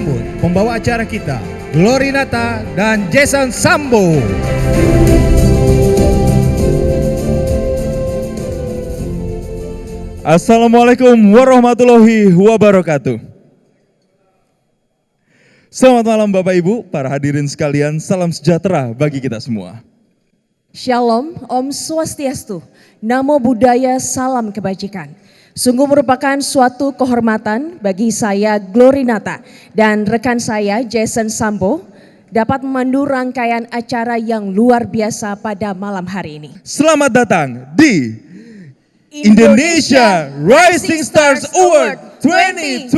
sambut pembawa acara kita, Glorinata dan Jason Sambo. Assalamualaikum warahmatullahi wabarakatuh. Selamat malam Bapak Ibu, para hadirin sekalian, salam sejahtera bagi kita semua. Shalom, Om Swastiastu, Namo Buddhaya, salam kebajikan. Sungguh merupakan suatu kehormatan bagi saya Glorinata dan rekan saya Jason Sambo dapat memandu rangkaian acara yang luar biasa pada malam hari ini. Selamat datang di Indonesia Rising Stars Award 2026.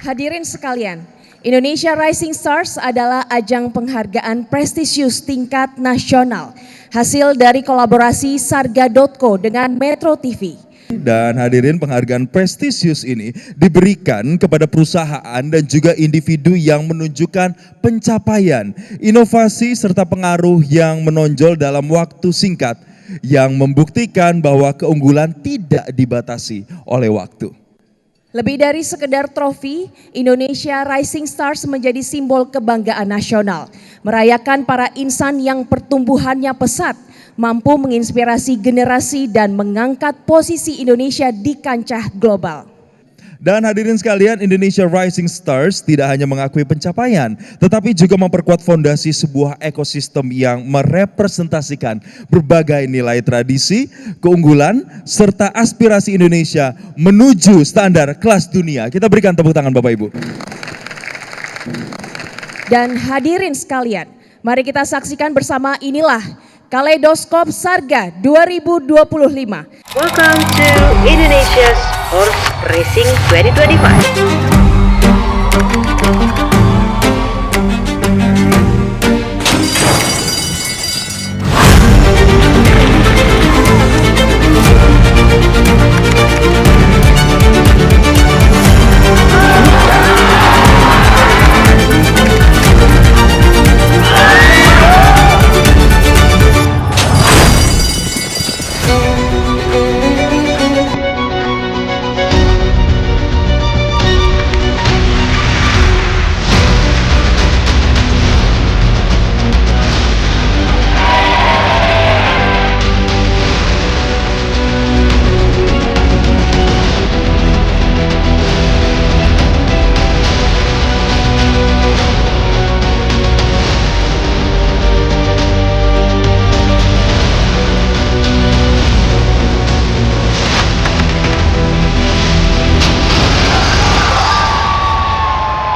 Hadirin sekalian, Indonesia Rising Stars adalah ajang penghargaan prestisius tingkat nasional, hasil dari kolaborasi Sarga.co dengan Metro TV. Dan hadirin, penghargaan prestisius ini diberikan kepada perusahaan dan juga individu yang menunjukkan pencapaian, inovasi serta pengaruh yang menonjol dalam waktu singkat yang membuktikan bahwa keunggulan tidak dibatasi oleh waktu. Lebih dari sekedar trofi, Indonesia Rising Stars menjadi simbol kebanggaan nasional, merayakan para insan yang pertumbuhannya pesat, mampu menginspirasi generasi dan mengangkat posisi Indonesia di kancah global. Dan hadirin sekalian, Indonesia Rising Stars tidak hanya mengakui pencapaian, tetapi juga memperkuat fondasi sebuah ekosistem yang merepresentasikan berbagai nilai tradisi, keunggulan, serta aspirasi Indonesia menuju standar kelas dunia. Kita berikan tepuk tangan Bapak Ibu. Dan hadirin sekalian, mari kita saksikan bersama inilah Kaleidoskop Sarga 2025. Welcome to Indonesia's Horse Racing 2025.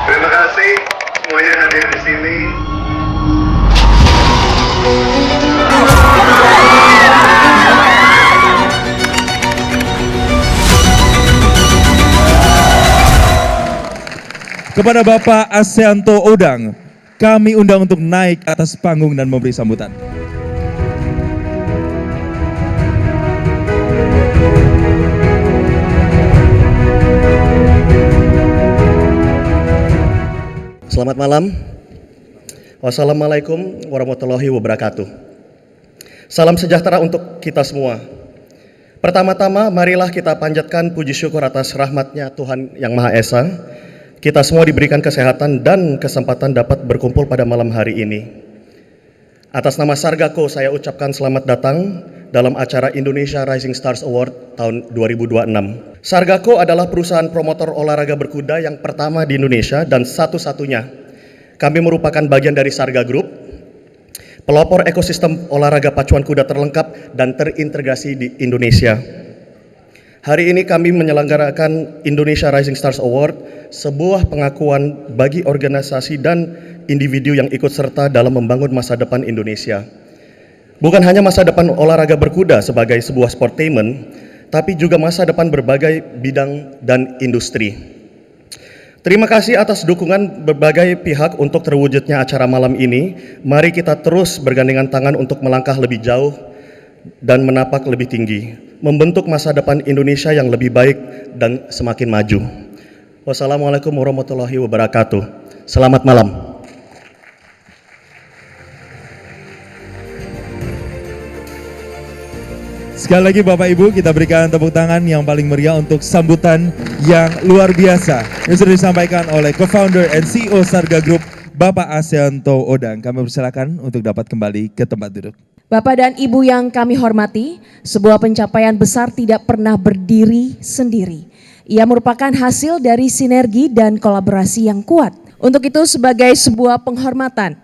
Terima kasih semuanya hadir di sini. Kepada Bapak Aseanto Odang, kami undang untuk naik atas panggung dan memberi sambutan. Selamat malam. Wassalamualaikum warahmatullahi wabarakatuh. Salam sejahtera untuk kita semua. Pertama-tama marilah kita panjatkan puji syukur atas rahmatnya Tuhan Yang Maha Esa. Kita semua diberikan kesehatan dan kesempatan dapat berkumpul pada malam hari ini. Atas nama Sarga.co saya ucapkan selamat datang dalam acara Indonesia Rising Stars Award tahun 2026. Sarga.co adalah perusahaan promotor olahraga berkuda yang pertama di Indonesia dan satu-satunya. Kami merupakan bagian dari Sarga Group, pelopor ekosistem olahraga pacuan kuda terlengkap dan terintegrasi di Indonesia. Hari ini kami menyelenggarakan Indonesia Rising Stars Award, sebuah pengakuan bagi organisasi dan individu yang ikut serta dalam membangun masa depan Indonesia. Bukan hanya masa depan olahraga berkuda sebagai sebuah sportainment, tapi juga masa depan berbagai bidang dan industri. Terima kasih atas dukungan berbagai pihak untuk terwujudnya acara malam ini. Mari kita terus bergandengan tangan untuk melangkah lebih jauh dan menapak lebih tinggi, membentuk masa depan Indonesia yang lebih baik dan semakin maju. Wassalamualaikum warahmatullahi wabarakatuh. Selamat malam. Sekali lagi Bapak Ibu, kita berikan tepuk tangan yang paling meriah untuk sambutan yang luar biasa yang sudah disampaikan oleh co-founder and CEO Sarga Group, Bapak Asyanto Odang. Kami persilakan untuk dapat kembali ke tempat duduk. Bapak dan Ibu yang kami hormati, sebuah pencapaian besar tidak pernah berdiri sendiri. Ia merupakan hasil dari sinergi dan kolaborasi yang kuat. Untuk itu sebagai sebuah penghormatan,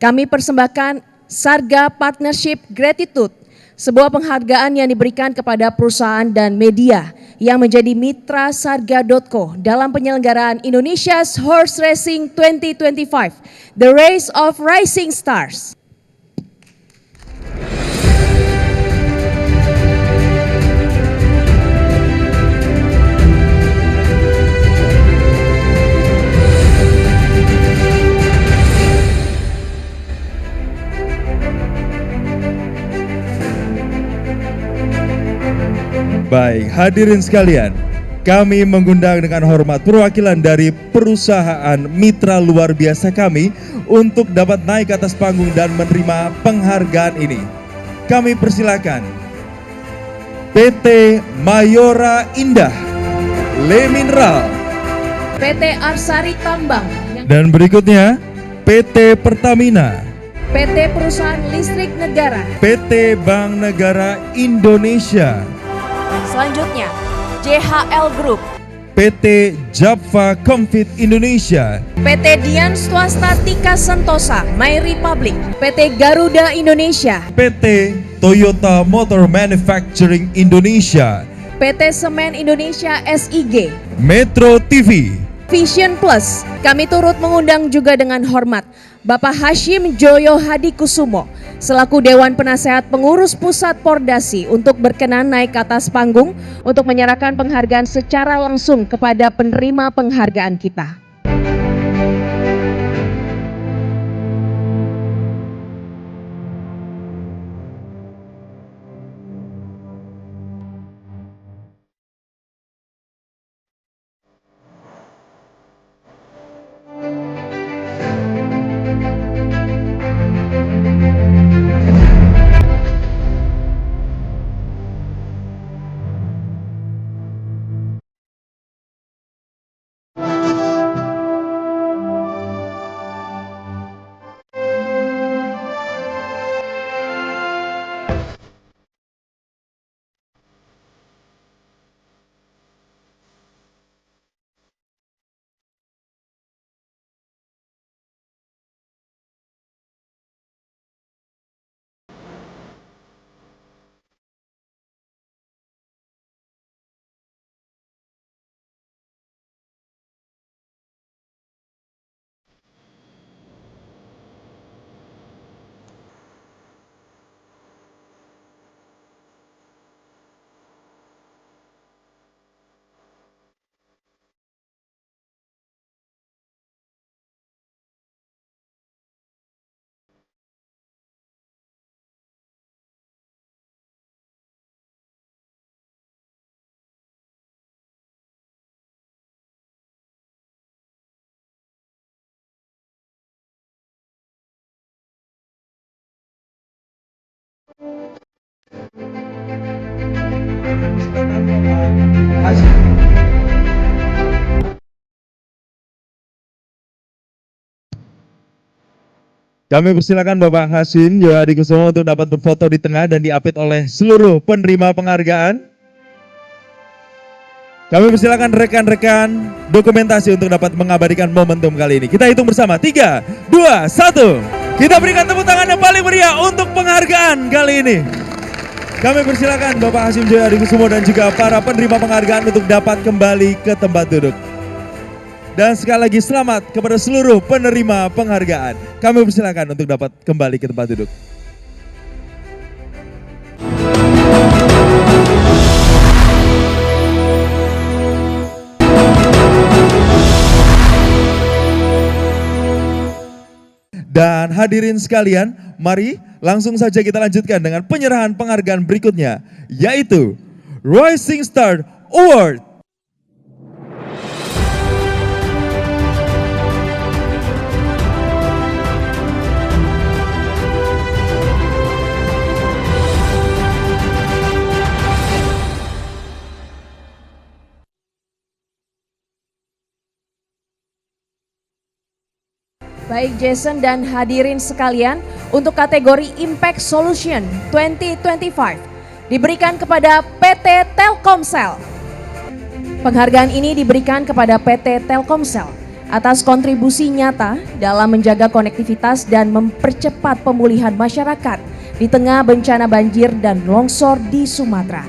kami persembahkan Sarga Partnership Gratitude, sebuah penghargaan yang diberikan kepada perusahaan dan media yang menjadi mitra Sarga.co dalam penyelenggaraan Indonesia's Horse Racing 2025, The Race of Rising Stars. Baik, hadirin sekalian, kami mengundang dengan hormat perwakilan dari perusahaan mitra luar biasa kami untuk dapat naik ke atas panggung dan menerima penghargaan ini. Kami persilakan PT Mayora Indah, Le Mineral, PT Arsari Tambang, dan berikutnya PT Pertamina, PT Perusahaan Listrik Negara, PT Bank Negara Indonesia, selanjutnya JHL Group, PT Java Comfit Indonesia, PT Dian Swasta Tika Sentosa, My Republic, PT Garuda Indonesia, PT Toyota Motor Manufacturing Indonesia, PT Semen Indonesia SIG, Metro TV. Vision Plus. Kami turut mengundang juga dengan hormat Bapak Hashim Joyo Hadi Kusumo selaku Dewan Penasehat Pengurus Pusat Pordasi untuk berkenan naik ke atas panggung untuk menyerahkan penghargaan secara langsung kepada penerima penghargaan kita. Kami persilakan Bapak Hashim Joyo Hadi Kusumo untuk dapat berfoto di tengah dan diapit oleh seluruh penerima penghargaan. Kami persilakan rekan-rekan dokumentasi untuk dapat mengabadikan momentum kali ini. Kita hitung bersama, 3, 2, 1. Kita berikan tepuk tangan yang paling meriah untuk penghargaan kali ini. Kami persilakan Bapak Hashim Joyo Hadi Kusumo dan juga para penerima penghargaan untuk dapat kembali ke tempat duduk. Dan sekali lagi selamat kepada seluruh penerima penghargaan. Kami persilakan untuk dapat kembali ke tempat duduk. Dan hadirin sekalian, mari langsung saja kita lanjutkan dengan penyerahan penghargaan berikutnya, yaitu Rising Star Award. Baik Jason dan hadirin sekalian, untuk kategori Impact Solution 2025 diberikan kepada PT Telkomsel. Penghargaan ini diberikan kepada PT Telkomsel atas kontribusi nyata dalam menjaga konektivitas dan mempercepat pemulihan masyarakat di tengah bencana banjir dan longsor di Sumatera.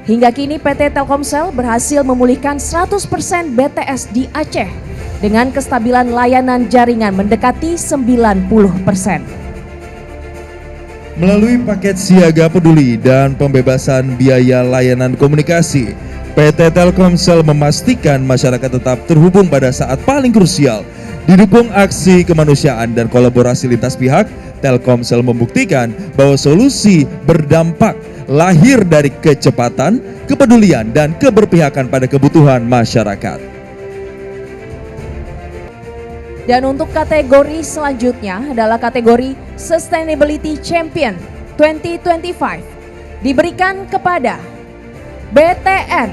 Hingga kini PT Telkomsel berhasil memulihkan 100% BTS di Aceh dengan kestabilan layanan jaringan mendekati 90%. Melalui paket siaga peduli dan pembebasan biaya layanan komunikasi, PT Telkomsel memastikan masyarakat tetap terhubung pada saat paling krusial. Didukung aksi kemanusiaan dan kolaborasi lintas pihak, Telkomsel membuktikan bahwa solusi berdampak lahir dari kecepatan, kepedulian, dan keberpihakan pada kebutuhan masyarakat. Dan untuk kategori selanjutnya adalah kategori Sustainability Champion 2025 diberikan kepada BTN.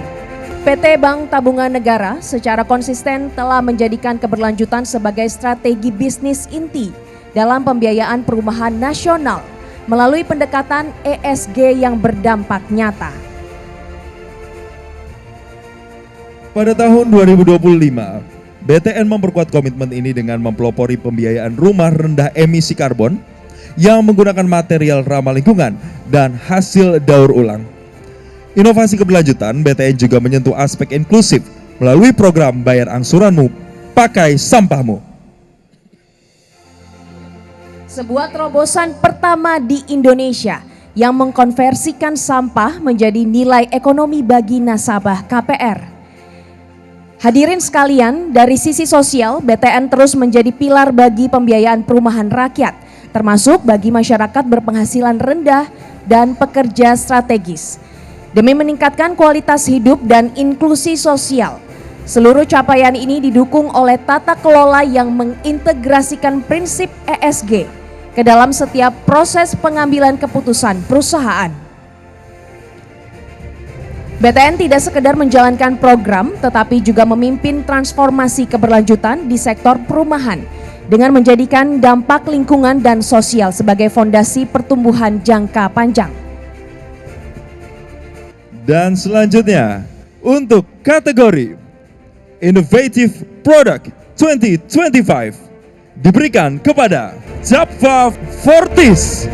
PT Bank Tabungan Negara secara konsisten telah menjadikan keberlanjutan sebagai strategi bisnis inti dalam pembiayaan perumahan nasional melalui pendekatan ESG yang berdampak nyata. Pada tahun 2025, BTN memperkuat komitmen ini dengan mempelopori pembiayaan rumah rendah emisi karbon yang menggunakan material ramah lingkungan dan hasil daur ulang. Inovasi keberlanjutan, BTN juga menyentuh aspek inklusif melalui program Bayar Angsuranmu, Pakai Sampahmu. Sebuah terobosan pertama di Indonesia yang mengkonversikan sampah menjadi nilai ekonomi bagi nasabah KPR. Hadirin sekalian, dari sisi sosial, BTN terus menjadi pilar bagi pembiayaan perumahan rakyat, termasuk bagi masyarakat berpenghasilan rendah dan pekerja strategis. Demi meningkatkan kualitas hidup dan inklusi sosial, seluruh capaian ini didukung oleh tata kelola yang mengintegrasikan prinsip ESG ke dalam setiap proses pengambilan keputusan perusahaan. BTN tidak sekedar menjalankan program, tetapi juga memimpin transformasi keberlanjutan di sektor perumahan dengan menjadikan dampak lingkungan dan sosial sebagai fondasi pertumbuhan jangka panjang. Dan selanjutnya, untuk kategori Innovative Product 2025 diberikan kepada Japfa Fortis.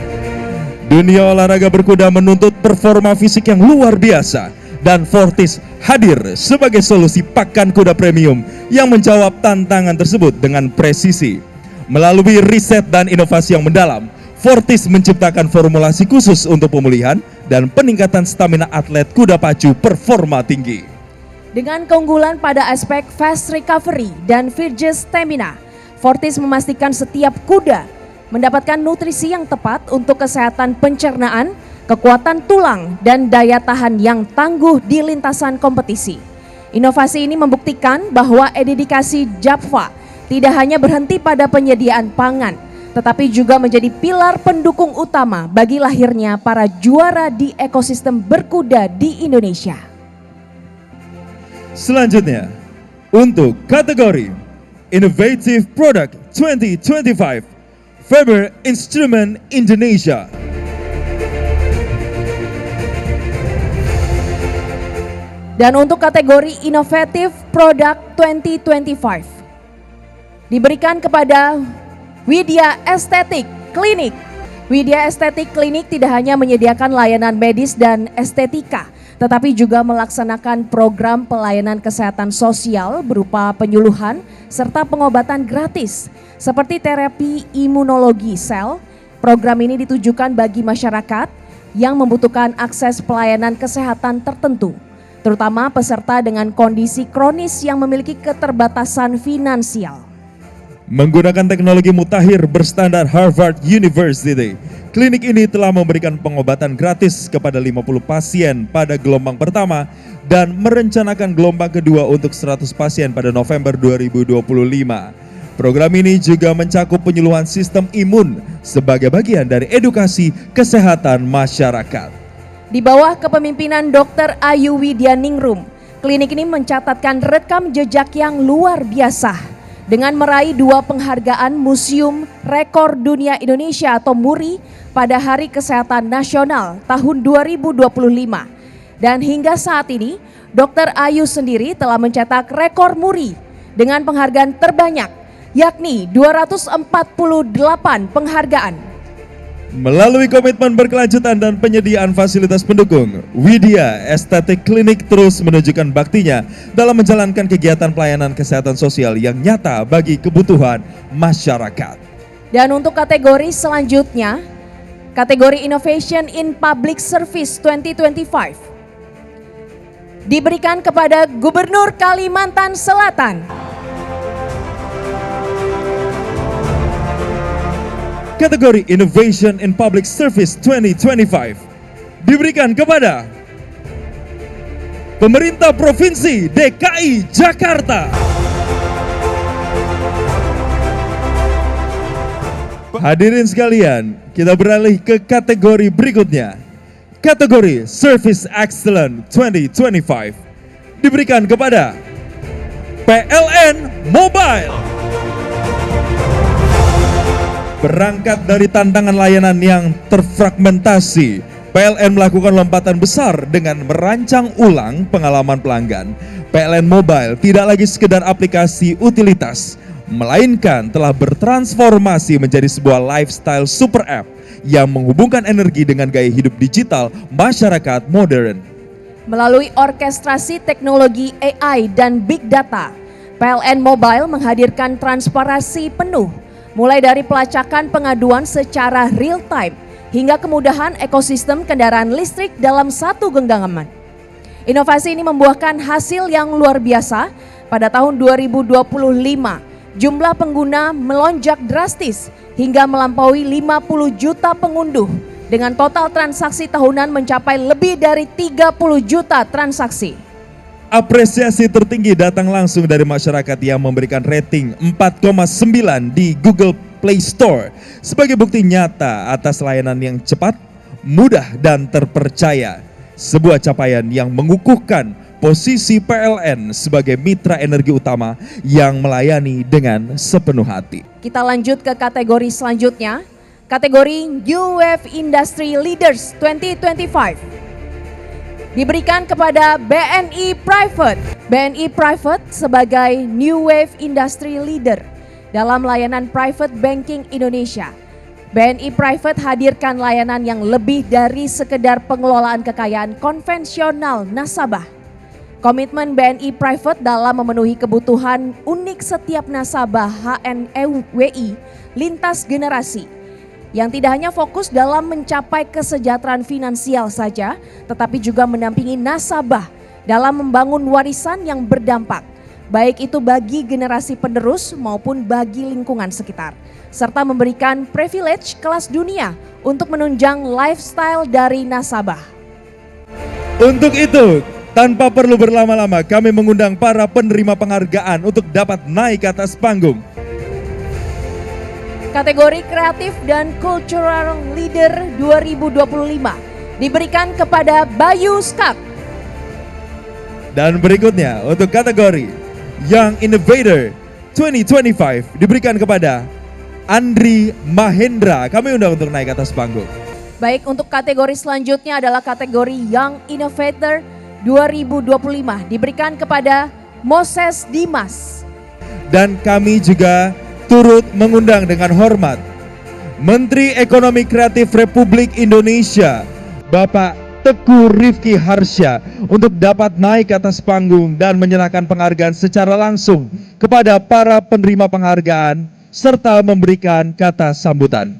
Dunia olahraga berkuda menuntut performa fisik yang luar biasa, dan Fortis hadir sebagai solusi pakan kuda premium yang menjawab tantangan tersebut dengan presisi. Melalui riset dan inovasi yang mendalam, Fortis menciptakan formulasi khusus untuk pemulihan dan peningkatan stamina atlet kuda pacu performa tinggi. Dengan keunggulan pada aspek fast recovery dan virtuous stamina, Fortis memastikan setiap kuda mendapatkan nutrisi yang tepat untuk kesehatan pencernaan, kekuatan tulang, dan daya tahan yang tangguh di lintasan kompetisi. Inovasi ini membuktikan bahwa dedikasi Japfa tidak hanya berhenti pada penyediaan pangan, tetapi juga menjadi pilar pendukung utama bagi lahirnya para juara di ekosistem berkuda di Indonesia. Selanjutnya, untuk kategori Innovative Product 2025, Faber Instrument Indonesia. Dan untuk kategori Innovative Product 2025 diberikan kepada Widya Estetik Klinik. Widya Estetik Klinik tidak hanya menyediakan layanan medis dan estetika, tetapi juga melaksanakan program pelayanan kesehatan sosial berupa penyuluhan serta pengobatan gratis seperti terapi imunologi sel. Program ini ditujukan bagi masyarakat yang membutuhkan akses pelayanan kesehatan tertentu, terutama peserta dengan kondisi kronis yang memiliki keterbatasan finansial. Menggunakan teknologi mutakhir berstandar Harvard University, klinik ini telah memberikan pengobatan gratis kepada 50 pasien pada gelombang pertama dan merencanakan gelombang kedua untuk 100 pasien pada November 2025. Program ini juga mencakup penyuluhan sistem imun sebagai bagian dari edukasi kesehatan masyarakat. Di bawah kepemimpinan Dr. Ayu Widya Ningrum, klinik ini mencatatkan rekam jejak yang luar biasa dengan meraih 2 penghargaan Museum Rekor Dunia Indonesia atau MURI pada Hari Kesehatan Nasional tahun 2025. Dan hingga saat ini, Dr. Ayu sendiri telah mencetak rekor MURI dengan penghargaan terbanyak, yakni 248 penghargaan. Melalui komitmen berkelanjutan dan penyediaan fasilitas pendukung, Widya Estetik Klinik terus menunjukkan baktinya dalam menjalankan kegiatan pelayanan kesehatan sosial yang nyata bagi kebutuhan masyarakat. Dan untuk kategori selanjutnya, kategori Innovation in Public Service 2025, diberikan kepada Gubernur Kalimantan Selatan. Kategori Innovation in Public Service 2025 diberikan kepada Pemerintah Provinsi DKI Jakarta. Hadirin sekalian, kita beralih ke kategori berikutnya. Kategori Service Excellent 2025 diberikan kepada PLN Mobile. Berangkat dari tantangan layanan yang terfragmentasi, PLN melakukan lompatan besar dengan merancang ulang pengalaman pelanggan. PLN Mobile tidak lagi sekedar aplikasi utilitas, melainkan telah bertransformasi menjadi sebuah lifestyle super app yang menghubungkan energi dengan gaya hidup digital masyarakat modern. Melalui orkestrasi teknologi AI dan Big Data, PLN Mobile menghadirkan transparansi penuh, mulai dari pelacakan pengaduan secara real time hingga kemudahan ekosistem kendaraan listrik dalam satu genggaman. Inovasi ini membuahkan hasil yang luar biasa. Pada tahun 2025, jumlah pengguna melonjak drastis hingga melampaui 50 juta pengunduh dengan total transaksi tahunan mencapai lebih dari 30 juta transaksi. Apresiasi tertinggi datang langsung dari masyarakat yang memberikan rating 4,9 di Google Play Store sebagai bukti nyata atas layanan yang cepat, mudah, dan terpercaya. Sebuah capaian yang mengukuhkan posisi PLN sebagai mitra energi utama yang melayani dengan sepenuh hati. Kita lanjut ke kategori selanjutnya, kategori New Wave Industry Leaders 2025. Diberikan kepada BNI Private. BNI Private sebagai New Wave Industry Leader dalam layanan private banking Indonesia. BNI Private hadirkan layanan yang lebih dari sekedar pengelolaan kekayaan konvensional nasabah. Komitmen BNI Private dalam memenuhi kebutuhan unik setiap nasabah HNWI lintas generasi, yang tidak hanya fokus dalam mencapai kesejahteraan finansial saja, tetapi juga mendampingi nasabah dalam membangun warisan yang berdampak, baik itu bagi generasi penerus maupun bagi lingkungan sekitar, serta memberikan privilege kelas dunia untuk menunjang lifestyle dari nasabah. Untuk itu, tanpa perlu berlama-lama, kami mengundang para penerima penghargaan untuk dapat naik ke atas panggung. Kategori Kreatif dan Cultural Leader 2025 diberikan kepada Bayu Skak. Dan berikutnya untuk kategori Young Innovator 2025 diberikan kepada Andri Mahendra. Kami undang untuk naik ke atas panggung. Baik, untuk kategori selanjutnya adalah kategori Young Innovator 2025 diberikan kepada Moses Dimas. Dan kami juga turut mengundang dengan hormat Menteri Ekonomi Kreatif Republik Indonesia, Bapak Teguh Rifki Harsha, untuk dapat naik ke atas panggung dan menyerahkan penghargaan secara langsung kepada para penerima penghargaan serta memberikan kata sambutan.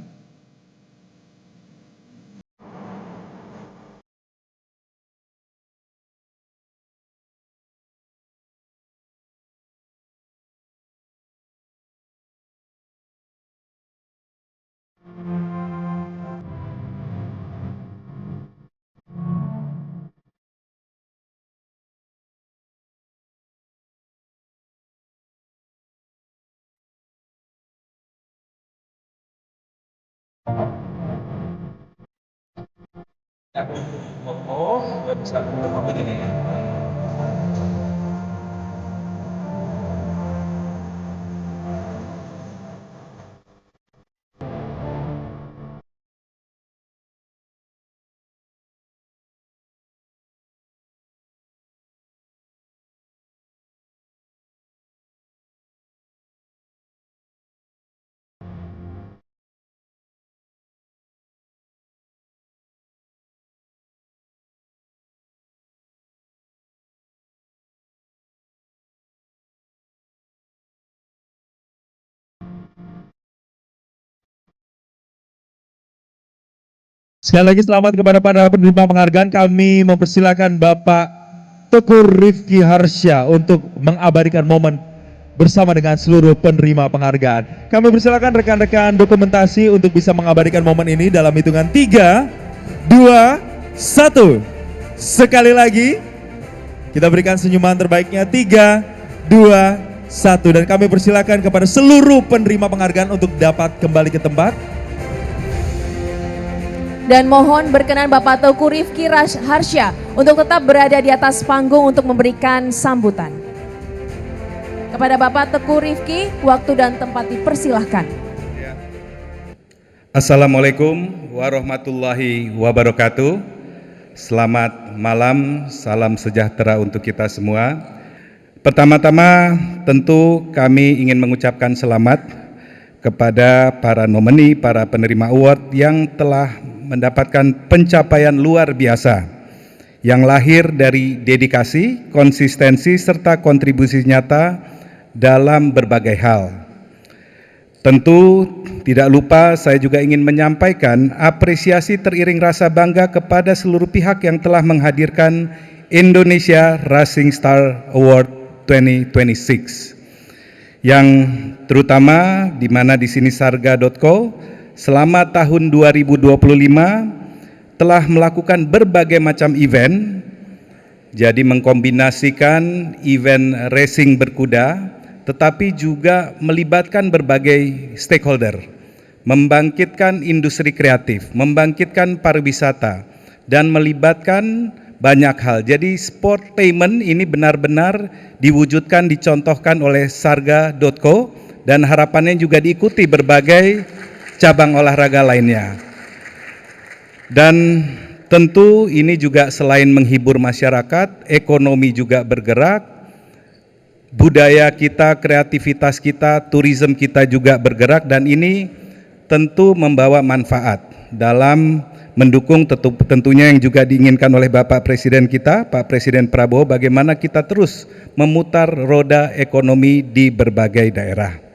Sekali lagi selamat kepada para penerima penghargaan. Kami mempersilakan Bapak Teguh Rifki Harsha untuk mengabadikan momen bersama dengan seluruh penerima penghargaan. Kami persilakan rekan-rekan dokumentasi untuk bisa mengabadikan momen ini dalam hitungan 3, 2, 1. Sekali lagi kita berikan senyuman terbaiknya. 3, 2, 1. Dan kami persilakan kepada seluruh penerima penghargaan untuk dapat kembali ke tempat. Dan mohon berkenan Bapak Teguh Rifki Harsha untuk tetap berada di atas panggung untuk memberikan sambutan. Kepada Bapak Teguh Rifki, waktu dan tempat dipersilahkan. Assalamualaikum warahmatullahi wabarakatuh. Selamat malam, salam sejahtera untuk kita semua. Pertama-tama tentu kami ingin mengucapkan selamat kepada para nomini, para penerima award yang telah mendapatkan pencapaian luar biasa yang lahir dari dedikasi, konsistensi, serta kontribusi nyata dalam berbagai hal. Tentu tidak lupa saya juga ingin menyampaikan apresiasi teriring rasa bangga kepada seluruh pihak yang telah menghadirkan Indonesia Rising Star Award 2026 yang terutama di mana di sini Sarga.co selama tahun 2025 telah melakukan berbagai macam event, jadi mengkombinasikan event racing berkuda, tetapi juga melibatkan berbagai stakeholder, membangkitkan industri kreatif, membangkitkan pariwisata, dan melibatkan banyak hal. Jadi sportainment ini benar-benar diwujudkan, dicontohkan oleh Sarga.co, dan harapannya juga diikuti berbagai cabang olahraga lainnya. Dan tentu ini juga selain menghibur masyarakat, ekonomi juga bergerak, budaya kita, kreativitas kita, turisme kita juga bergerak, dan ini tentu membawa manfaat dalam mendukung tentunya yang juga diinginkan oleh Bapak Presiden kita, Pak Presiden Prabowo, bagaimana kita terus memutar roda ekonomi di berbagai daerah.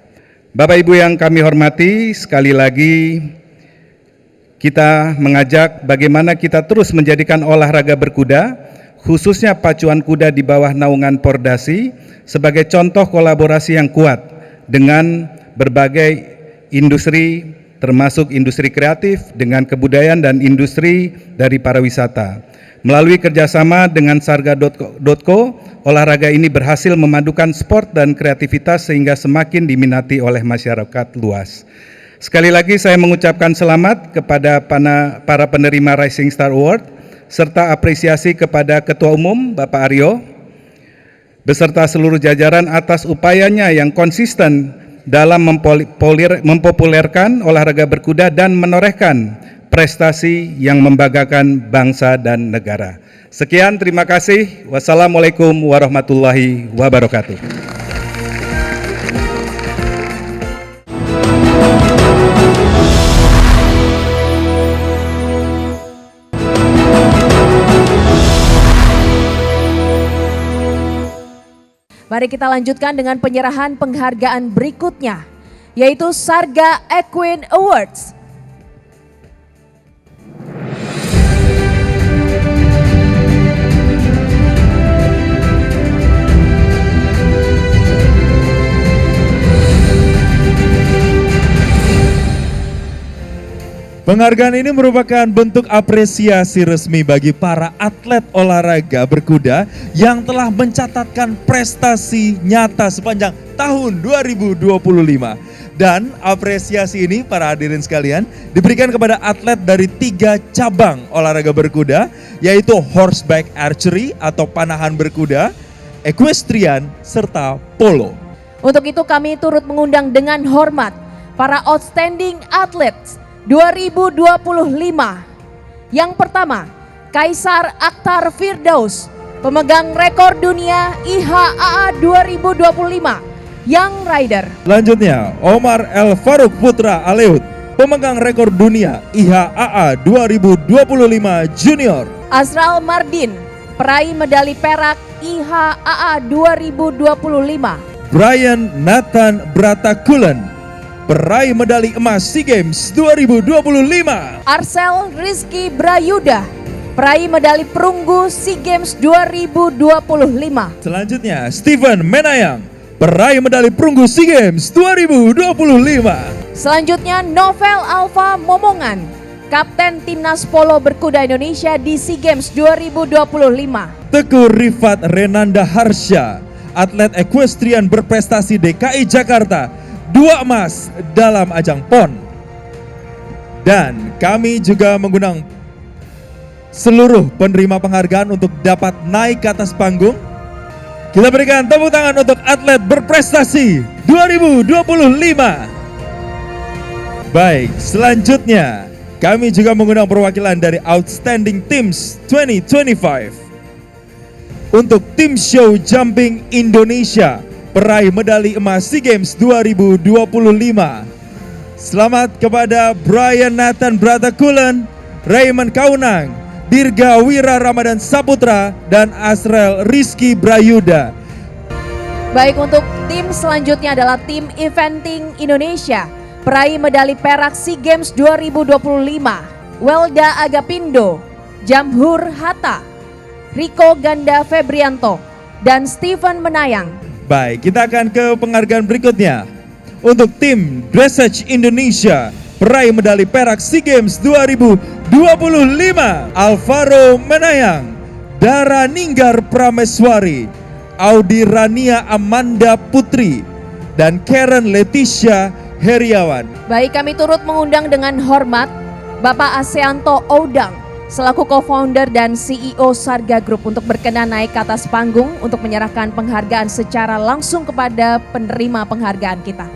Bapak Ibu yang kami hormati, sekali lagi kita mengajak bagaimana kita terus menjadikan olahraga berkuda, khususnya pacuan kuda di bawah naungan Pordasi, sebagai contoh kolaborasi yang kuat dengan berbagai industri, termasuk industri kreatif, dengan kebudayaan dan industri dari pariwisata. Melalui kerjasama dengan Sarga.co, olahraga ini berhasil memadukan sport dan kreativitas sehingga semakin diminati oleh masyarakat luas. Sekali lagi saya mengucapkan selamat kepada para penerima Rising Star Award, serta apresiasi kepada Ketua Umum Bapak Aryo, beserta seluruh jajaran atas upayanya yang konsisten dalam mempopulerkan olahraga berkuda dan menorehkan prestasi yang membanggakan bangsa dan negara. Sekian, terima kasih. Wassalamualaikum warahmatullahi wabarakatuh. Mari kita lanjutkan dengan penyerahan penghargaan berikutnya, yaitu Sarga Equine Awards. Penghargaan ini merupakan bentuk apresiasi resmi bagi para atlet olahraga berkuda yang telah mencatatkan prestasi nyata sepanjang tahun 2025. Dan apresiasi ini, para hadirin sekalian, diberikan kepada atlet dari 3 cabang olahraga berkuda, yaitu horseback archery atau panahan berkuda, equestrian, serta polo. Untuk itu kami turut mengundang dengan hormat para outstanding athletes 2025. Yang pertama, Kaisar Akhtar Firdaus, pemegang rekor dunia IHAA 2025, Young Rider. Selanjutnya, Omar El Farouk Putra Aleut, pemegang rekor dunia IHAA 2025 Junior. Azral Mardin, peraih medali perak IHAA 2025. Brian Nathan Bratakulen, peraih medali emas SEA Games 2025. Arcel Rizky Brayuda, peraih medali perunggu SEA Games 2025. Selanjutnya Steven Menayang, peraih medali perunggu SEA Games 2025. Selanjutnya Novel Alfa Momongan, Kapten Timnas Polo Berkuda Indonesia di SEA Games 2025. Teguh Rifat Renanda Harsha, atlet equestrian berprestasi DKI Jakarta, 2 emas dalam ajang PON. Dan kami juga mengundang seluruh penerima penghargaan untuk dapat naik ke atas panggung. Kita berikan tepuk tangan untuk atlet berprestasi 2025. Baik, selanjutnya kami juga mengundang perwakilan dari Outstanding Teams 2025. Untuk tim show jumping Indonesia, peraih medali emas SEA Games 2025. Selamat kepada Brian Nathan Bratakulen, Raymond Kaunang, Dirga Wira Ramadan Saputra, dan Asrel Rizky Brayuda. Baik, untuk tim selanjutnya adalah tim Eventing Indonesia, peraih medali perak SEA Games 2025. Welda Agapindo, Jamhur Hatta, Riko Ganda Febrianto, dan Steven Menayang. Baik, kita akan ke penghargaan berikutnya. Untuk tim Dressage Indonesia, peraih medali perak SEA Games 2025, Alvaro Menayang, Dara Ninggar Prameswari, Audi Rania Amanda Putri, dan Karen Leticia Heriawan. Baik, kami turut mengundang dengan hormat Bapak Aseanto Oudang selaku co-founder dan CEO Sarga Group untuk berkenan naik ke atas panggung untuk menyerahkan penghargaan secara langsung kepada penerima penghargaan kita.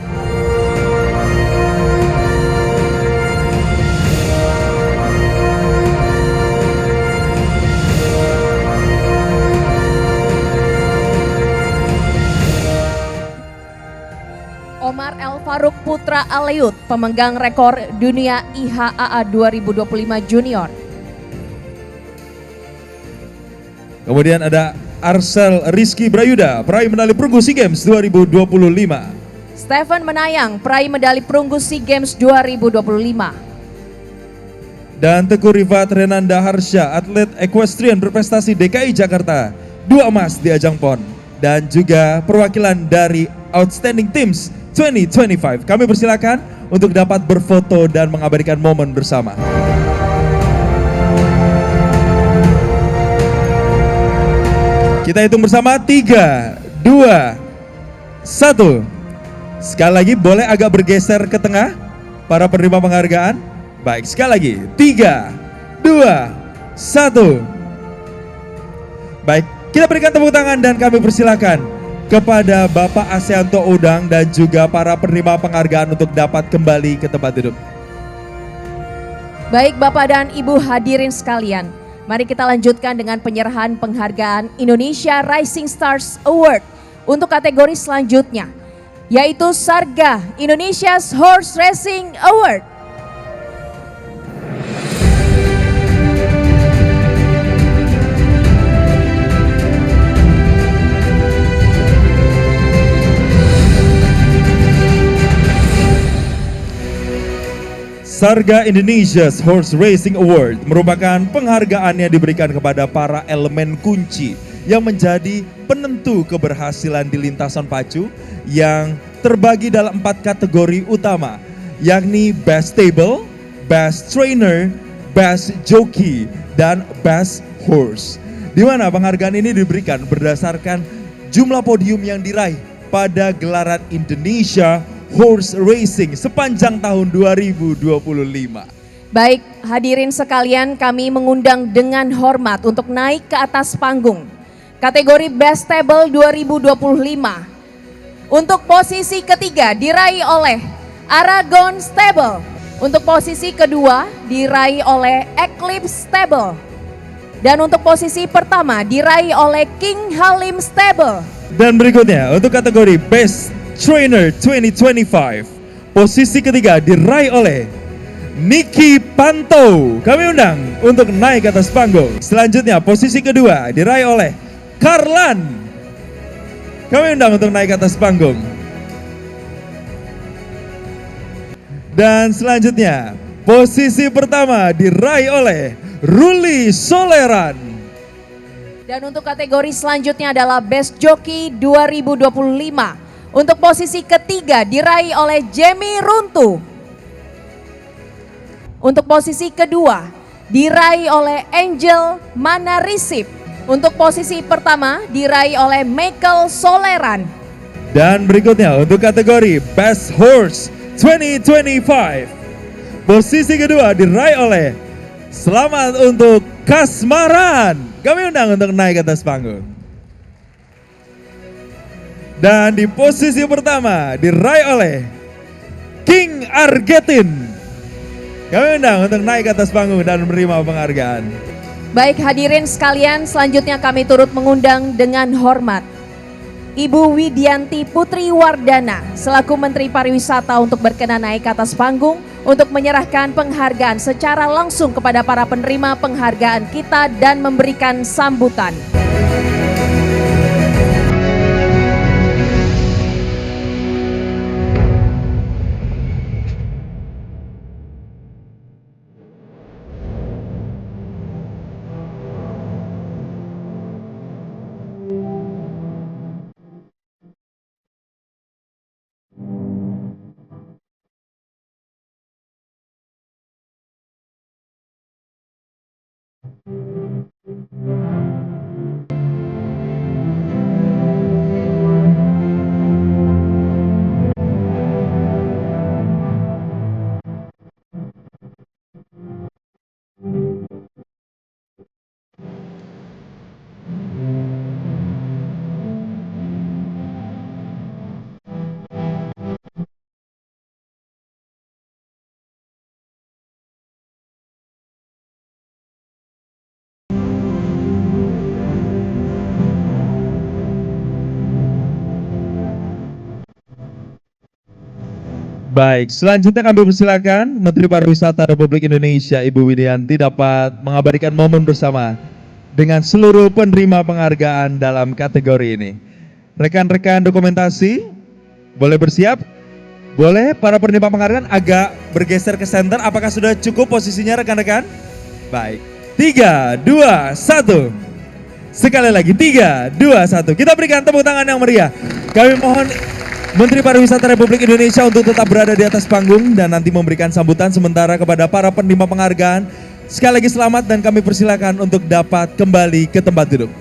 Omar El Farouk Putra Aleut, pemegang rekor dunia IHAA 2025 Junior. Kemudian ada Arcel Rizky Brayuda, peraih medali perunggu SEA Games 2025. Steven Menayang, peraih medali perunggu SEA Games 2025. Dan Teguh Rifat Renanda Harsha, atlet equestrian berprestasi DKI Jakarta, 2 emas di ajang PON. Dan juga perwakilan dari Outstanding Teams 2025. Kami persilakan untuk dapat berfoto dan mengabadikan momen bersama. Kita hitung bersama 3, 2, 1. Sekali lagi boleh agak bergeser ke tengah para penerima penghargaan. Baik, sekali lagi 3, 2, 1. Baik, kita berikan tepuk tangan dan kami persilakan kepada Bapak Aseanto Oudang dan juga para penerima penghargaan untuk dapat kembali ke tempat duduk. Baik Bapak dan Ibu hadirin sekalian, mari kita lanjutkan dengan penyerahan penghargaan Indonesia Rising Stars Award untuk kategori selanjutnya, yaitu Sarga Indonesia's Horse Racing Award. Sarga Indonesia's Horse Racing Award merupakan penghargaan yang diberikan kepada para elemen kunci yang menjadi penentu keberhasilan di lintasan pacu yang terbagi dalam 4 kategori utama, yakni Best Stable, Best Trainer, Best Jockey, dan Best Horse. Di mana penghargaan ini diberikan berdasarkan jumlah podium yang diraih pada gelaran Indonesia Horse Racing sepanjang tahun 2025. Baik, hadirin sekalian, kami mengundang dengan hormat untuk naik ke atas panggung. Kategori Best Stable 2025. Untuk posisi ketiga diraih oleh Aragon Stable. Untuk posisi kedua diraih oleh Eclipse Stable. Dan untuk posisi pertama diraih oleh King Halim Stable. Dan berikutnya untuk kategori Best Trainer 2025, posisi ketiga diraih oleh Niki Panto. Kami undang untuk naik ke atas panggung. Selanjutnya posisi kedua diraih oleh Karlan. Kami undang untuk naik ke atas panggung. Dan selanjutnya, posisi pertama diraih oleh Ruli Soleran. Dan untuk kategori selanjutnya adalah Best Jockey 2025. Untuk posisi ketiga diraih oleh Jamie Runtu. Untuk posisi kedua diraih oleh Angel Manarisip. Untuk posisi pertama diraih oleh Michael Soleran. Dan berikutnya untuk kategori Best Horse 2025. Posisi kedua diraih oleh selamat untuk Kasmaran. Kami undang untuk naik ke atas panggung. Dan di posisi pertama diraih oleh King Argetin. Kami undang untuk naik ke atas panggung dan menerima penghargaan. Baik hadirin sekalian, selanjutnya kami turut mengundang dengan hormat Ibu Widianti Putri Wardana selaku Menteri Pariwisata untuk berkenan naik ke atas panggung untuk menyerahkan penghargaan secara langsung kepada para penerima penghargaan kita dan memberikan sambutan. Baik, selanjutnya kami persilakan Menteri Pariwisata Republik Indonesia Ibu Widianti dapat mengabadikan momen bersama dengan seluruh penerima penghargaan dalam kategori ini. Rekan-rekan dokumentasi, boleh bersiap? Boleh para penerima penghargaan agak bergeser ke center, apakah sudah cukup posisinya rekan-rekan? Baik, 3, 2, 1. Sekali lagi, 3, 2, 1. Kita berikan tepuk tangan yang meriah. Kami mohon Menteri Pariwisata Republik Indonesia untuk tetap berada di atas panggung dan nanti memberikan sambutan sementara kepada para penerima penghargaan. Sekali lagi selamat dan kami persilakan untuk dapat kembali ke tempat duduk.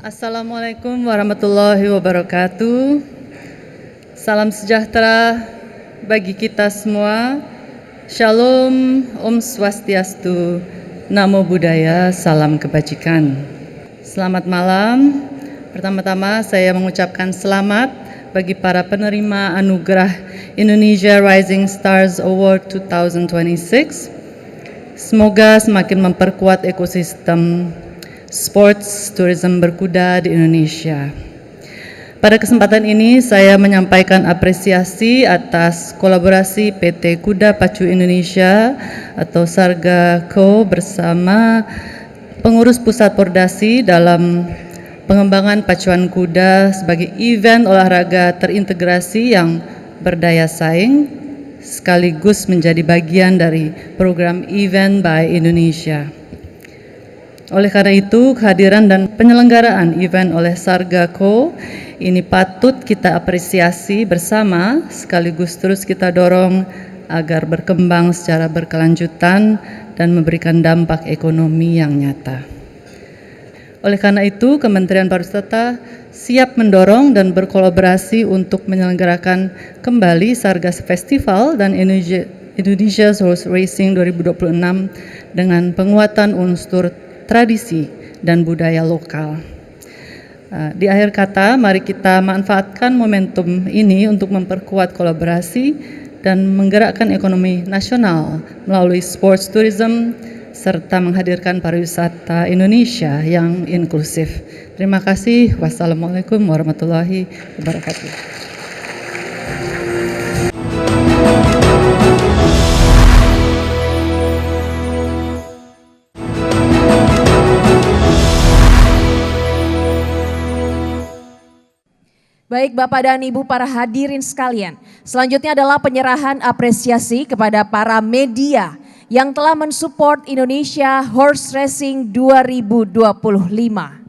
Assalamualaikum warahmatullahi wabarakatuh. Salam sejahtera bagi kita semua. Shalom, Om Swastiastu, Namo Buddhaya, salam kebajikan. Selamat malam. Pertama-tama saya mengucapkan selamat bagi para penerima anugerah Indonesia Rising Stars Award 2026. Semoga semakin memperkuat ekosistem sports tourism berkuda di Indonesia. Pada kesempatan ini saya menyampaikan apresiasi atas kolaborasi PT Kuda Pacu Indonesia atau Sarga Co bersama pengurus pusat Pordasi dalam pengembangan pacuan kuda sebagai event olahraga terintegrasi yang berdaya saing sekaligus menjadi bagian dari program Event by Indonesia. Oleh karena itu, kehadiran dan penyelenggaraan event oleh Sarga Co ini patut kita apresiasi bersama sekaligus terus kita dorong agar berkembang secara berkelanjutan dan memberikan dampak ekonomi yang nyata. Oleh karena itu, Kementerian Pariwisata siap mendorong dan berkolaborasi untuk menyelenggarakan kembali Sargas Festival dan Indonesia's Horse Racing 2026 dengan penguatan unsur tradisi dan budaya lokal. Di akhir kata, mari kita manfaatkan momentum ini untuk memperkuat kolaborasi dan menggerakkan ekonomi nasional melalui sports tourism, serta menghadirkan pariwisata Indonesia yang inklusif. Terima kasih. Wassalamualaikum warahmatullahi wabarakatuh. Baik Bapak dan Ibu para hadirin sekalian, selanjutnya adalah penyerahan apresiasi kepada para media yang telah mensupport Indonesia Horse Racing 2025.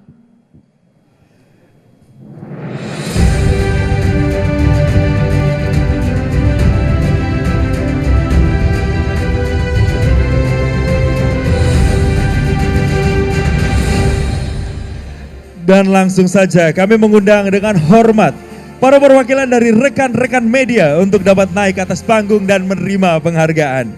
Dan langsung saja kami mengundang dengan hormat para perwakilan dari rekan-rekan media untuk dapat naik ke atas panggung dan menerima penghargaan.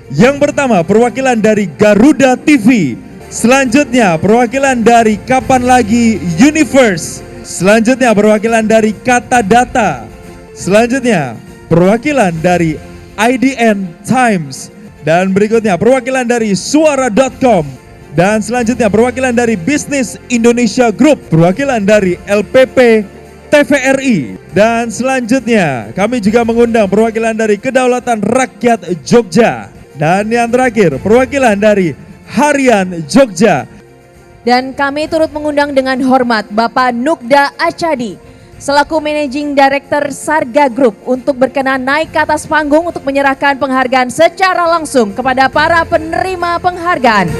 Yang pertama perwakilan dari Garuda TV, selanjutnya perwakilan dari Kapan Lagi Universe, selanjutnya perwakilan dari Kata Data, selanjutnya perwakilan dari IDN Times, dan berikutnya perwakilan dari Suara.com. Dan selanjutnya perwakilan dari Bisnis Indonesia Group, perwakilan dari LPP TVRI. Dan selanjutnya kami juga mengundang perwakilan dari Kedaulatan Rakyat Jogja. Dan yang terakhir perwakilan dari Harian Jogja. Dan kami turut mengundang dengan hormat Bapak Nugda Achadi selaku Managing Director Sarga Group untuk berkenan naik ke atas panggung untuk menyerahkan penghargaan secara langsung kepada para penerima penghargaan.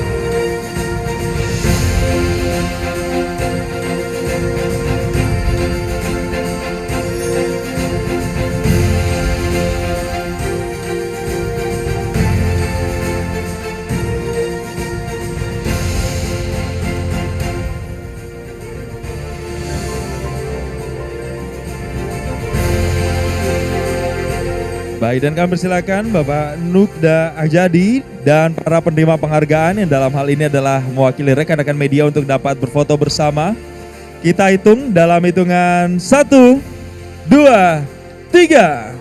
Baik, dan kami persilakan Bapak Nugda Achadi dan para penerima penghargaan yang dalam hal ini adalah mewakili rekan-rekan media untuk dapat berfoto bersama. Kita hitung dalam hitungan 1, 2, 3.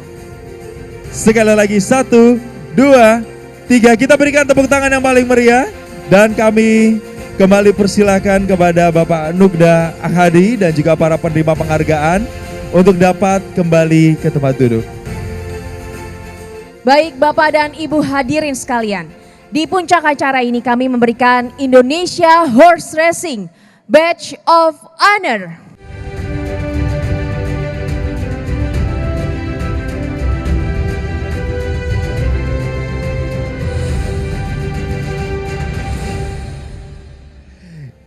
Sekali lagi 1, 2, 3. Kita berikan tepuk tangan yang paling meriah. Dan kami kembali persilakan kepada Bapak Nugda Achadi dan juga para penerima penghargaan untuk dapat kembali ke tempat duduk. Baik Bapak dan Ibu hadirin sekalian, di puncak acara ini kami memberikan Indonesia Horse Racing Badge of Honor.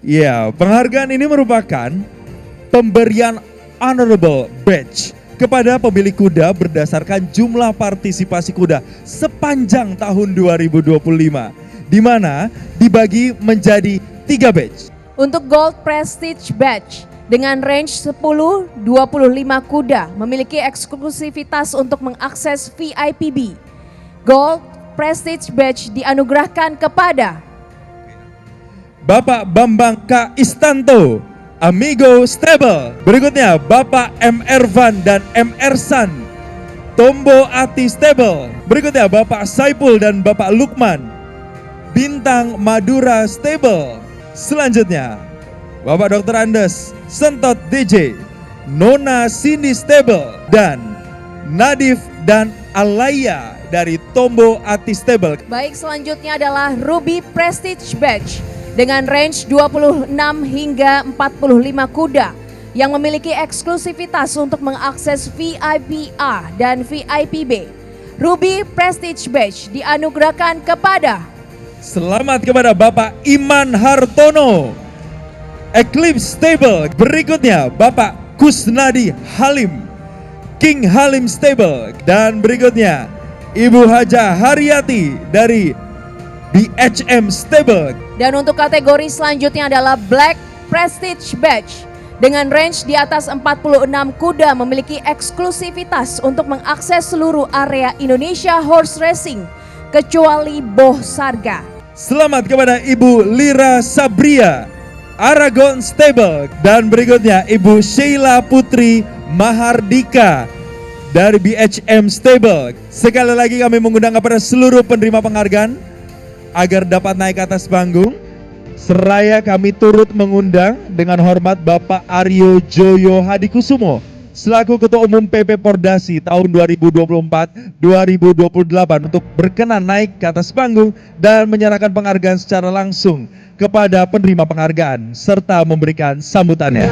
Ya, penghargaan ini merupakan pemberian honorable badge kepada pemilik kuda berdasarkan jumlah partisipasi kuda sepanjang tahun 2025, di mana dibagi menjadi 3 badge. Untuk Gold Prestige Badge dengan range 10-25 kuda memiliki eksklusivitas untuk mengakses VIPB. Gold Prestige Badge dianugerahkan kepada Bapak Bambang K. Istanto, Amigo Stable. Berikutnya Bapak M. Ervan dan M. Ersan, Tombo Ati Stable. Berikutnya Bapak Saipul dan Bapak Lukman, Bintang Madura Stable. Selanjutnya Bapak Dr. Andes, Sentot DJ, Nona Cindy Stable, dan Nadif dan Alaya dari Tombo Ati Stable. Baik, selanjutnya adalah Ruby Prestige Badge dengan range 26 hingga 45 kuda yang memiliki eksklusivitas untuk mengakses VIP A dan VIP B. Ruby Prestige Badge dianugerahkan kepada Selamat kepada Bapak Iman Hartono, Eclipse Stable. Berikutnya Bapak Kusnadi Halim, King Halim Stable. Dan berikutnya Ibu Haja Haryati dari BHM Stable. Dan untuk kategori selanjutnya adalah Black Prestige Badge dengan range di atas 46 kuda memiliki eksklusivitas untuk mengakses seluruh area Indonesia Horse Racing kecuali Boh Sarga. Selamat kepada Ibu Lira Sabria, Aragon Stable. Dan berikutnya Ibu Sheila Putri Mahardika dari BHM Stable. Sekali lagi kami mengundang kepada seluruh penerima penghargaan agar dapat naik ke atas panggung. Seraya kami turut mengundang dengan hormat Bapak Aryo Joyo Hadikusumo selaku Ketua Umum PP Pordasi tahun 2024-2028 untuk berkenan naik ke atas panggung dan menyerahkan penghargaan secara langsung kepada penerima penghargaan serta memberikan sambutannya.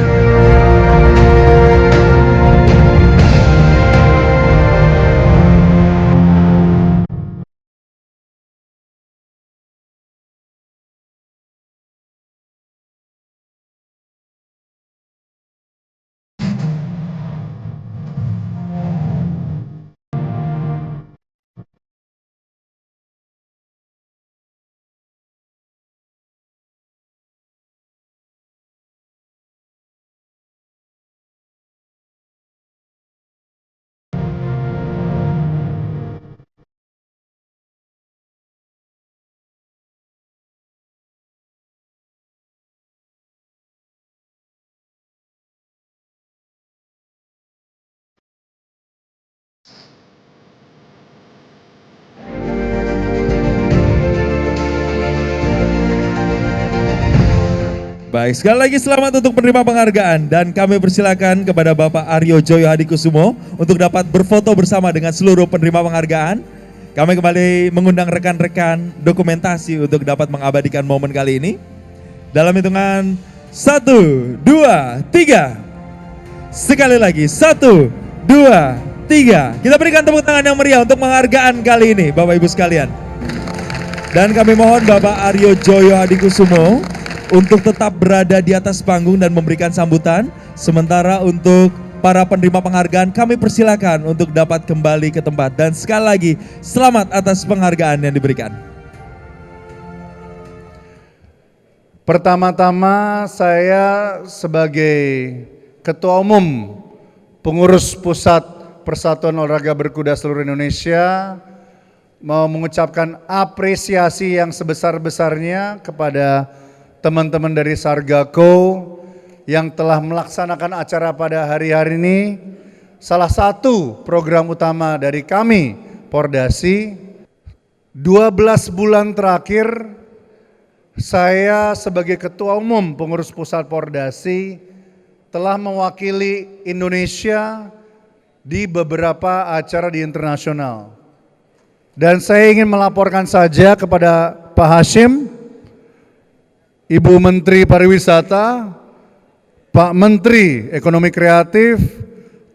Baik, sekali lagi selamat untuk penerima penghargaan dan kami persilakan kepada Bapak Aryo Joyo Hadikusumo untuk dapat berfoto bersama dengan seluruh penerima penghargaan. Kami kembali mengundang rekan-rekan dokumentasi untuk dapat mengabadikan momen kali ini. Dalam hitungan 1, 2, 3. Sekali lagi 1, 2, 3. Kita berikan tepuk tangan yang meriah untuk penghargaan kali ini Bapak Ibu sekalian. Dan kami mohon Bapak Aryo Joyo Hadikusumo untuk tetap berada di atas panggung dan memberikan sambutan. Sementara untuk para penerima penghargaan kami persilakan untuk dapat kembali ke tempat. Dan sekali lagi selamat atas penghargaan yang diberikan. Pertama-tama saya sebagai Ketua Umum Pengurus Pusat Persatuan Olahraga Berkuda Seluruh Indonesia mau mengucapkan apresiasi yang sebesar-besarnya kepada teman-teman dari Sargako yang telah melaksanakan acara pada hari-hari ini. Salah satu program utama dari kami, Pordasi, 12 bulan terakhir saya sebagai Ketua Umum Pengurus Pusat Pordasi telah mewakili Indonesia di beberapa acara di internasional. Dan saya ingin melaporkan saja kepada Pak Hashim, Ibu Menteri Pariwisata, Pak Menteri Ekonomi Kreatif,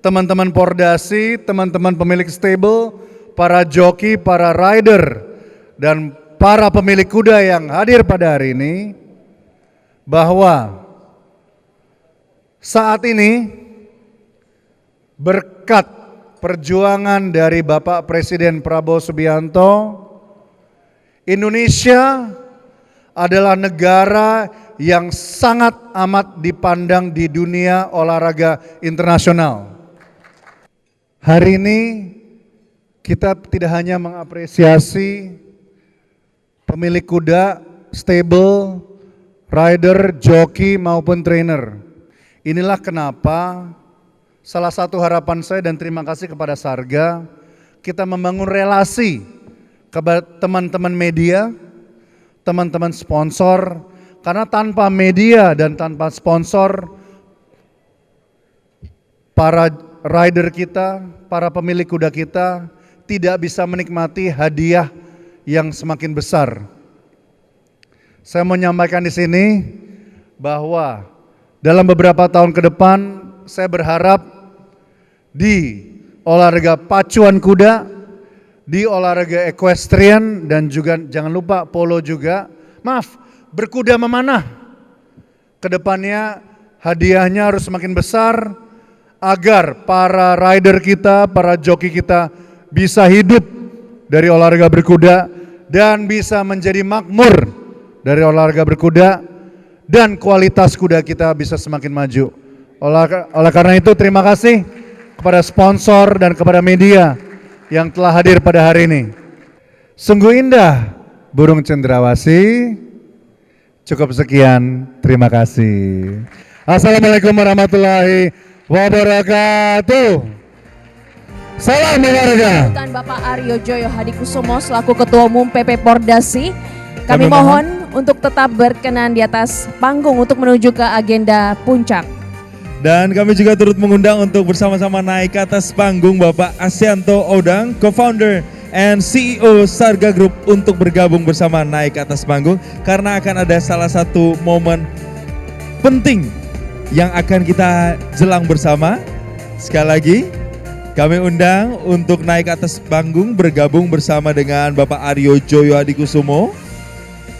teman-teman Pordasi, teman-teman pemilik stable, para joki, para rider, dan para pemilik kuda yang hadir pada hari ini, bahwa saat ini berkat perjuangan dari Bapak Presiden Prabowo Subianto, Indonesia adalah negara yang sangat amat dipandang di dunia olahraga internasional. Hari ini kita tidak hanya mengapresiasi pemilik kuda, stable, rider, joki maupun trainer. Inilah kenapa salah satu harapan saya dan terima kasih kepada Sarga, kita membangun relasi kepada teman-teman media, teman-teman sponsor, karena tanpa media dan tanpa sponsor, para rider kita, para pemilik kuda kita tidak bisa menikmati hadiah yang semakin besar. Saya mau menyampaikan di sini bahwa dalam beberapa tahun ke depan saya berharap di olahraga pacuan kuda, di olahraga equestrian, dan juga jangan lupa polo juga, berkuda memanah. Kedepannya hadiahnya harus semakin besar agar para rider kita, para joki kita bisa hidup dari olahraga berkuda dan bisa menjadi makmur dari olahraga berkuda dan kualitas kuda kita bisa semakin maju. Oleh karena itu terima kasih kepada sponsor dan kepada media yang telah hadir pada hari ini. Sungguh indah burung cendrawasih. Cukup sekian, terima kasih. Assalamualaikum warahmatullahi wabarakatuh. Salam olahraga. Bapak Aryo Joyo Hadikusumo selaku Ketua Umum PP Pordasi, kami mohon untuk tetap berkenan di atas panggung untuk menuju ke agenda puncak. Dan kami juga turut mengundang untuk bersama-sama naik ke atas panggung Bapak Asyanto Odang, Co-founder and CEO Sarga Group, untuk bergabung bersama naik ke atas panggung karena akan ada salah satu momen penting yang akan kita jelang bersama. Sekali lagi kami undang untuk naik ke atas panggung bergabung bersama dengan Bapak Aryo Joyo Hadikusumo,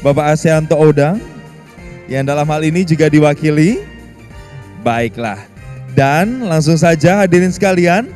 Bapak Asyanto Odang yang dalam hal ini juga diwakili. Baiklah, dan langsung saja hadirin sekalian,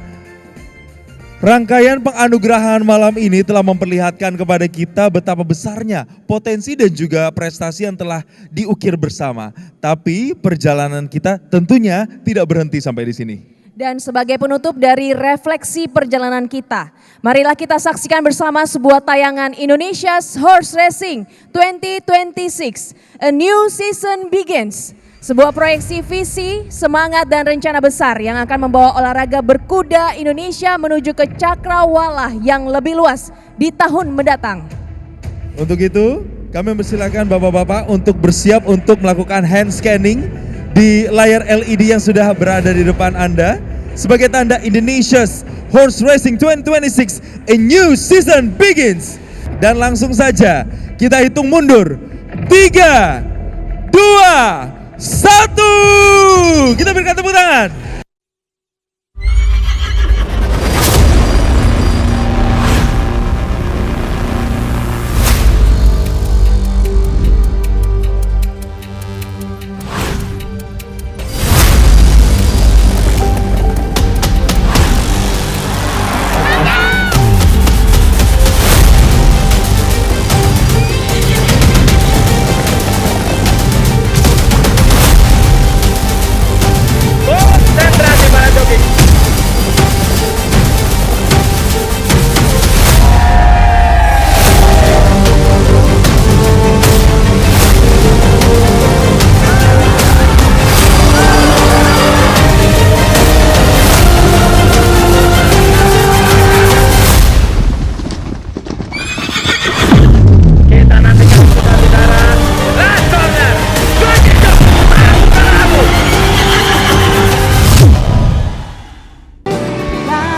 rangkaian penganugerahan malam ini telah memperlihatkan kepada kita betapa besarnya potensi dan juga prestasi yang telah diukir bersama. Tapi perjalanan kita tentunya tidak berhenti sampai di sini. Dan sebagai penutup dari refleksi perjalanan kita, marilah kita saksikan bersama sebuah tayangan Indonesia's Horse Racing 2026, A New Season Begins. Sebuah proyeksi visi, semangat dan rencana besar yang akan membawa olahraga berkuda Indonesia menuju ke cakrawala yang lebih luas di tahun mendatang. Untuk itu, Kami mempersilakan Bapak-Bapak untuk bersiap untuk melakukan hand scanning di layar LED yang sudah berada di depan Anda. Sebagai tanda Indonesia's Horse Racing 2026, a new season begins. Dan langsung saja kita hitung mundur. 3, 2, 1. Kita berikan tepuk tangan.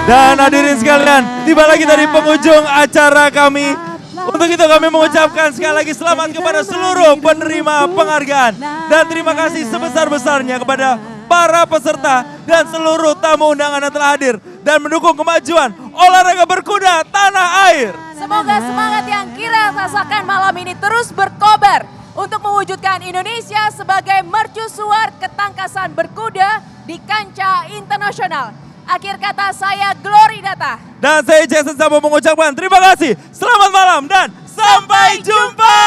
Dan hadirin sekalian, tiba lagi dari penghujung acara kami. Untuk itu kami mengucapkan sekali lagi selamat kepada seluruh penerima penghargaan. Dan terima kasih sebesar-besarnya kepada para peserta dan seluruh tamu undangan yang telah hadir dan mendukung kemajuan olahraga berkuda tanah air. Semoga semangat yang kita rasakan malam ini terus berkobar untuk mewujudkan Indonesia sebagai mercusuar ketangkasan berkuda di kancah internasional. Akhir kata saya Glorinata. Dan saya Jason Sambo mengucapkan terima kasih, selamat malam dan sampai jumpa.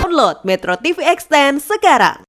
Download Metro TV Extend sekarang.